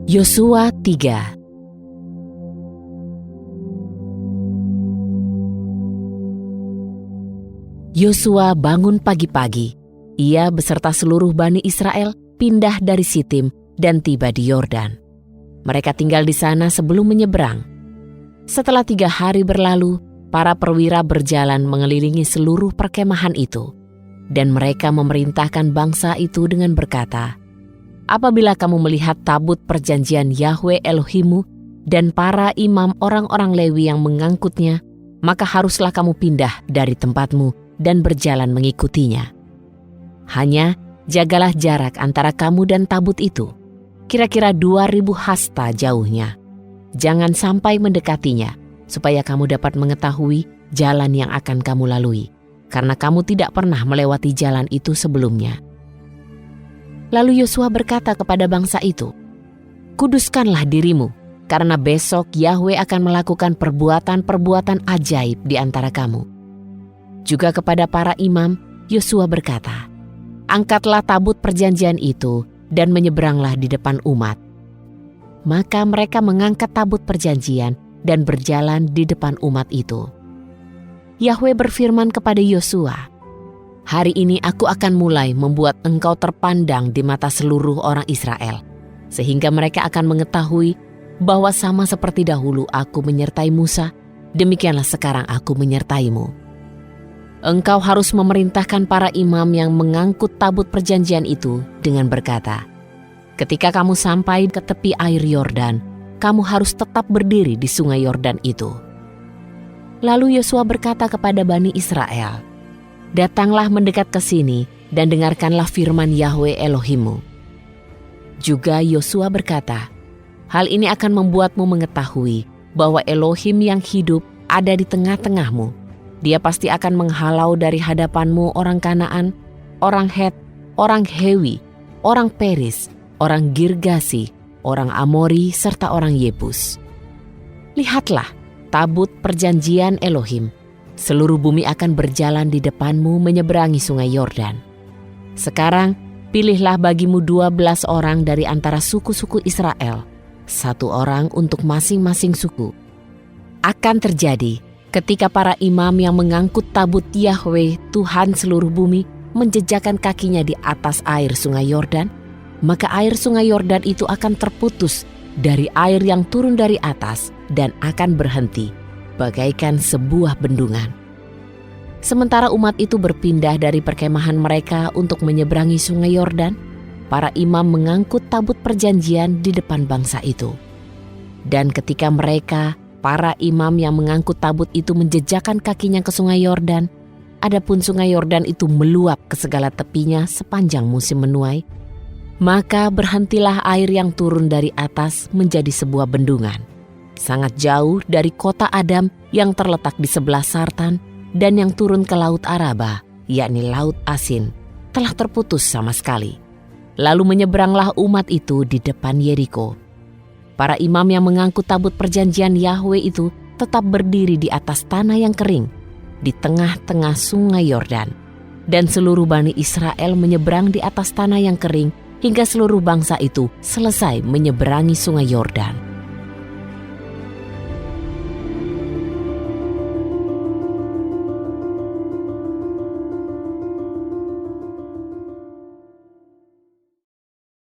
Yosua 3. Yosua bangun pagi-pagi. Ia beserta seluruh Bani Israel pindah dari Sitim dan tiba di Yordan. Mereka tinggal di sana sebelum menyeberang. Setelah 3 hari berlalu, para perwira berjalan mengelilingi seluruh perkemahan itu. Dan mereka memerintahkan bangsa itu dengan berkata, "Apabila kamu melihat tabut perjanjian Yahwe Elohimmu dan para imam orang-orang Lewi yang mengangkutnya, maka haruslah kamu pindah dari tempatmu dan berjalan mengikutinya. Hanya jagalah jarak antara kamu dan tabut itu, kira-kira 2000 hasta jauhnya. Jangan sampai mendekatinya, supaya kamu dapat mengetahui jalan yang akan kamu lalui, karena kamu tidak pernah melewati jalan itu sebelumnya." Lalu Yosua berkata kepada bangsa itu, "Kuduskanlah dirimu, karena besok Yahwe akan melakukan perbuatan-perbuatan ajaib di antara kamu." Juga kepada para imam, Yosua berkata, "Angkatlah tabut perjanjian itu dan menyeberanglah di depan umat." Maka mereka mengangkat tabut perjanjian dan berjalan di depan umat itu. Yahwe berfirman kepada Yosua, "Hari ini aku akan mulai membuat engkau terpandang di mata seluruh orang Israel, sehingga mereka akan mengetahui bahwa sama seperti dahulu aku menyertai Musa, demikianlah sekarang aku menyertaimu. Engkau harus memerintahkan para imam yang mengangkut tabut perjanjian itu dengan berkata, ketika kamu sampai ke tepi air Yordan, kamu harus tetap berdiri di sungai Yordan itu." Lalu Yosua berkata kepada Bani Israel, "Datanglah mendekat ke sini dan dengarkanlah firman Yahwe Elohimmu." Juga Yosua berkata, "Hal ini akan membuatmu mengetahui bahwa Elohim yang hidup ada di tengah-tengahmu. Dia pasti akan menghalau dari hadapanmu orang Kanaan, orang Het, orang Hewi, orang Peris, orang Girgasi, orang Amori, serta orang Yebus. Lihatlah tabut perjanjian Elohim. Seluruh bumi akan berjalan di depanmu menyeberangi sungai Yordan. Sekarang pilihlah bagimu 12 orang dari antara suku-suku Israel, 1 orang untuk masing-masing suku. Akan terjadi ketika para imam yang mengangkut tabut Yahwe Tuhan seluruh bumi menjejakkan kakinya di atas air sungai Yordan, maka air sungai Yordan itu akan terputus dari air yang turun dari atas dan akan berhenti, bagaikan sebuah bendungan. Sementara umat itu berpindah dari perkemahan mereka untuk menyeberangi sungai Yordan, para imam mengangkut tabut perjanjian di depan bangsa itu. Dan ketika mereka, para imam yang mengangkut tabut itu menjejakkan kakinya ke sungai Yordan, adapun sungai Yordan itu meluap ke segala tepinya sepanjang musim menuai, maka berhentilah air yang turun dari atas menjadi sebuah bendungan, sangat jauh dari kota Adam yang terletak di sebelah Sartan dan yang turun ke Laut Araba, yakni Laut Asin, telah terputus sama sekali. Lalu menyeberanglah umat itu di depan Yeriko. Para imam yang mengangkut tabut perjanjian Yahwe itu tetap berdiri di atas tanah yang kering, di tengah-tengah sungai Yordan. Dan seluruh Bani Israel menyeberang di atas tanah yang kering hingga seluruh bangsa itu selesai menyeberangi sungai Yordan.